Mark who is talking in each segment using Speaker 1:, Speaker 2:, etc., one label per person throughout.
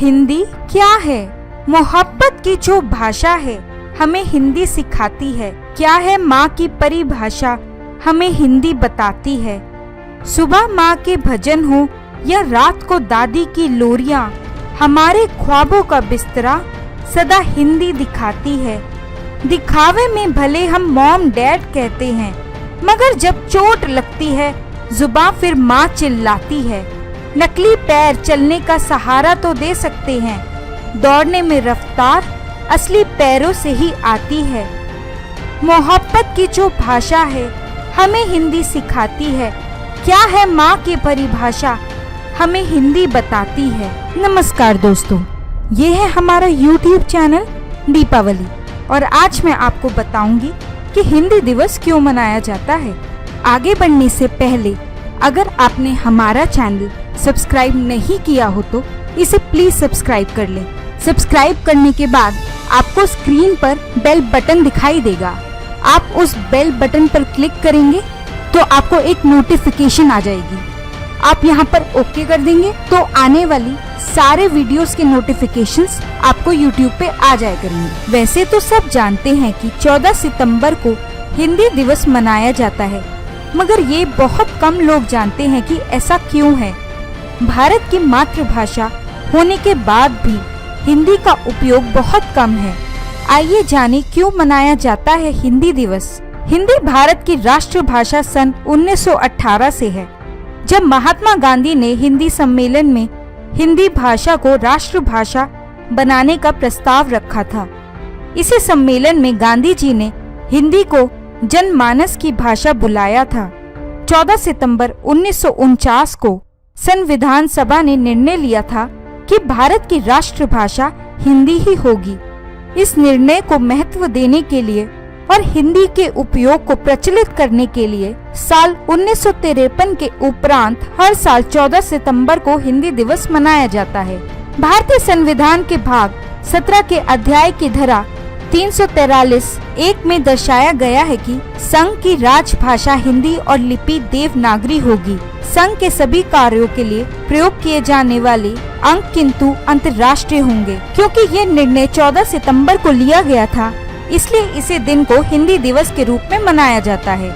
Speaker 1: हिंदी क्या है? मोहब्बत की जो भाषा है हमें हिंदी सिखाती है। क्या है माँ की परिभाषा हमें हिंदी बताती है। सुबह माँ के भजन हो या रात को दादी की लोरियां, हमारे ख्वाबों का बिस्तरा सदा हिंदी दिखाती है। दिखावे में भले हम मॉम डैड कहते हैं, मगर जब चोट लगती है जुबां फिर माँ चिल्लाती है। नकली पैर चलने का सहारा तो दे सकते हैं, दौड़ने में रफ्तार असली पैरों से ही आती है। मोहब्बत की जो भाषा है हमें हिंदी सिखाती है। क्या है माँ की परिभाषा हमें हिंदी बताती है। नमस्कार दोस्तों, ये है हमारा YouTube चैनल दीपावली और आज मैं आपको बताऊंगी कि हिंदी दिवस क्यों मनाया जाता है। आगे बढ़ने से पहले अगर आपने हमारा चैनल सब्सक्राइब नहीं किया हो तो इसे प्लीज सब्सक्राइब कर लें। सब्सक्राइब करने के बाद आपको स्क्रीन पर बेल बटन दिखाई देगा। आप उस बेल बटन पर क्लिक करेंगे तो आपको एक नोटिफिकेशन आ जाएगी। आप यहाँ पर ओके कर देंगे तो आने वाली सारे वीडियोस के नोटिफिकेशंस आपको YouTube पे आ जाया करेंगे। वैसे तो सब जानते हैं कि 14 सितंबर को हिंदी दिवस मनाया जाता है, मगर ये बहुत कम लोग जानते हैं कि ऐसा क्यों है। भारत की मातृभाषा होने के बाद भी हिंदी का उपयोग बहुत कम है। आइए जानें क्यों मनाया जाता है हिंदी दिवस। हिंदी भारत की राष्ट्रभाषा सन 1918 से है, जब महात्मा गांधी ने हिंदी सम्मेलन में हिंदी भाषा को राष्ट्रभाषा बनाने का प्रस्ताव रखा था। इसी सम्मेलन में गांधी जी ने हिंदी को जनमानस की भाषा बुलाया था। 14 सितंबर 1949 को संविधान सभा ने निर्णय लिया था कि भारत की राष्ट्रभाषा हिंदी ही होगी। इस निर्णय को महत्व देने के लिए और हिंदी के उपयोग को प्रचलित करने के लिए साल 1953 के उपरांत हर साल 14 सितंबर को हिंदी दिवस मनाया जाता है। भारतीय संविधान के भाग 17 के अध्याय की धारा 343(1) में दर्शाया गया है कि संघ की राजभाषा हिंदी और लिपि देवनागरी होगी। संघ के सभी कार्यों के लिए प्रयोग किए जाने वाले अंक किंतु अंतर्राष्ट्रीय होंगे। क्योंकि ये निर्णय 14 सितंबर को लिया गया था, इसलिए इसे दिन को हिंदी दिवस के रूप में मनाया जाता है।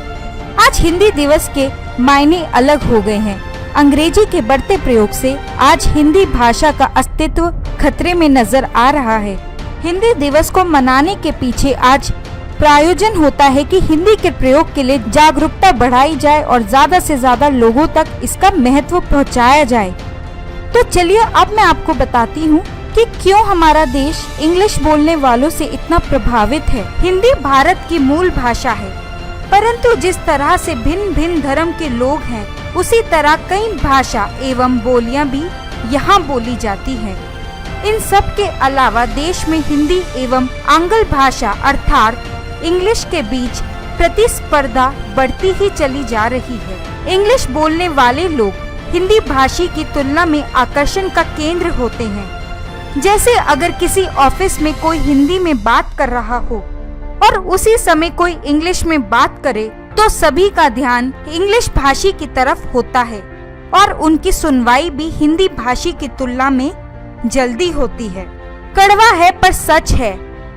Speaker 1: आज हिंदी दिवस के मायने अलग हो गए हैं। अंग्रेजी के बढ़ते प्रयोग से आज हिंदी भाषा का अस्तित्व खतरे में नजर आ रहा है। हिंदी दिवस को मनाने के पीछे आज प्रायोजन होता है कि हिंदी के प्रयोग के लिए जागरूकता बढ़ाई जाए और ज्यादा से ज्यादा लोगों तक इसका महत्व पहुंचाया जाए। तो चलिए अब मैं आपको बताती हूँ कि क्यों हमारा देश इंग्लिश बोलने वालों से इतना प्रभावित है। हिंदी भारत की मूल भाषा है, परंतु जिस तरह से भिन्न भिन्न धर्म के लोग हैं, उसी तरह कई भाषा एवं बोलियां भी यहाँ बोली जाती हैं। इन सब के अलावा देश में हिंदी एवं आंग्ल भाषा अर्थात इंग्लिश के बीच प्रतिस्पर्धा बढ़ती ही चली जा रही है। इंग्लिश बोलने वाले लोग हिंदी भाषी की तुलना में आकर्षण का केंद्र होते हैं। जैसे अगर किसी ऑफिस में कोई हिंदी में बात कर रहा हो और उसी समय कोई इंग्लिश में बात करे तो सभी का ध्यान इंग्लिश भाषी की तरफ होता है और उनकी सुनवाई भी हिंदी भाषी की तुलना में जल्दी होती है। कड़वा है पर सच है,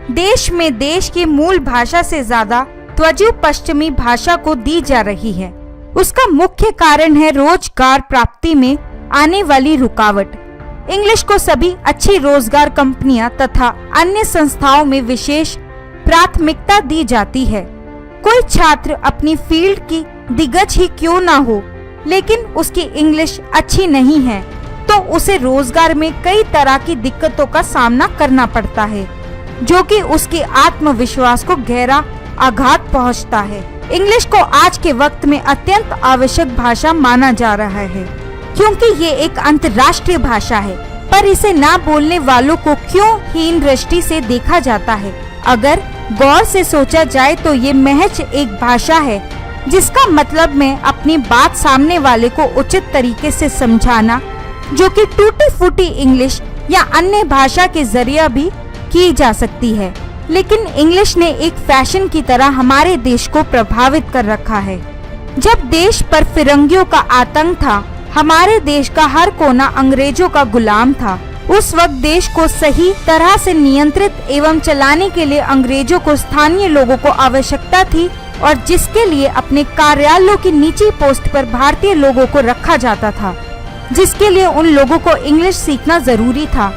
Speaker 1: देश में देश की मूल भाषा से ज्यादा त्वचा पश्चिमी भाषा को दी जा रही है। उसका मुख्य कारण है रोजगार प्राप्ति में आने वाली रुकावट। इंग्लिश को सभी अच्छी रोजगार कंपनियां तथा अन्य संस्थाओं में विशेष प्राथमिकता दी जाती है। कोई छात्र अपनी फील्ड की दिग्गज ही क्यों ना हो, लेकिन उसकी इंग्लिश अच्छी नहीं है तो उसे रोजगार में कई तरह की दिक्कतों का सामना करना पड़ता है, जो कि उसके आत्मविश्वास को गहरा आघात पहुंचता है। इंग्लिश को आज के वक्त में अत्यंत आवश्यक भाषा माना जा रहा है, क्योंकि ये एक अंतर्राष्ट्रीय भाषा है, पर इसे ना बोलने वालों को क्यों हीन दृष्टि से देखा जाता है। अगर गौर से सोचा जाए तो ये महज एक भाषा है जिसका मतलब मैं अपनी बात सामने वाले को उचित तरीके से समझाना, जो कि टूटी फूटी इंग्लिश या अन्य भाषा के जरिए भी की जा सकती है। लेकिन इंग्लिश ने एक फैशन की तरह हमारे देश को प्रभावित कर रखा है। जब देश पर फिरंगियों का आतंक था, हमारे देश का हर कोना अंग्रेजों का गुलाम था। उस वक्त देश को सही तरह से नियंत्रित एवं चलाने के लिए अंग्रेजों को स्थानीय लोगों को आवश्यकता थी और जिसके लिए अपने कार्यालयों की निजी पोस्ट पर भारतीय लोगों को रखा जाता था, जिसके लिए उन लोगों को इंग्लिश सीखना जरूरी था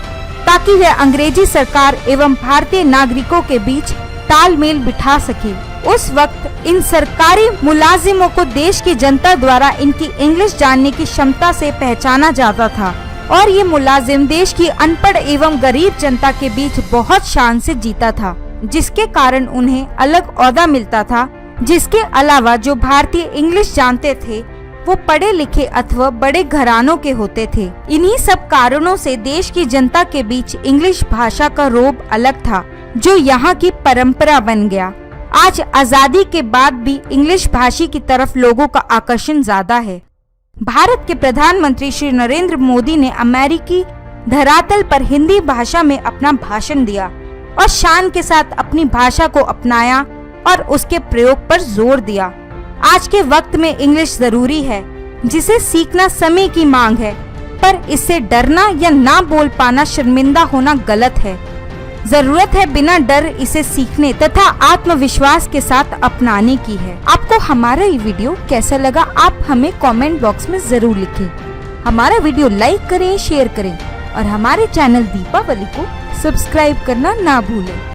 Speaker 1: ताकि वह अंग्रेजी सरकार एवं भारतीय नागरिकों के बीच तालमेल बिठा सके। उस वक्त इन सरकारी मुलाजिमों को देश की जनता द्वारा इनकी इंग्लिश जानने की क्षमता से पहचाना जाता था और ये मुलाजिम देश की अनपढ़ एवं गरीब जनता के बीच बहुत शान से जीता था, जिसके कारण उन्हें अलग ओहदा मिलता था। जिसके अलावा जो भारतीय इंग्लिश जानते थे वो पढ़े लिखे अथवा बड़े घरानों के होते थे। इन्हीं सब कारणों से देश की जनता के बीच इंग्लिश भाषा का रोब अलग था, जो यहाँ की परंपरा बन गया। आज आजादी के बाद भी इंग्लिश भाषी की तरफ लोगों का आकर्षण ज्यादा है। भारत के प्रधानमंत्री श्री नरेंद्र मोदी ने अमेरिकी धरातल पर हिंदी भाषा में अपना भाषण दिया और शान के साथ अपनी भाषा को अपनाया और उसके प्रयोग पर जोर दिया। आज के वक्त में इंग्लिश जरूरी है, जिसे सीखना समय की मांग है, पर इससे डरना या ना बोल पाना शर्मिंदा होना गलत है। जरूरत है बिना डर इसे सीखने तथा आत्मविश्वास के साथ अपनाने की है। आपको हमारा ये वीडियो कैसा लगा आप हमें कमेंट बॉक्स में जरूर लिखें। हमारा वीडियो लाइक करें, शेयर करें और हमारे चैनल दीपावली को सब्सक्राइब करना ना भूलें।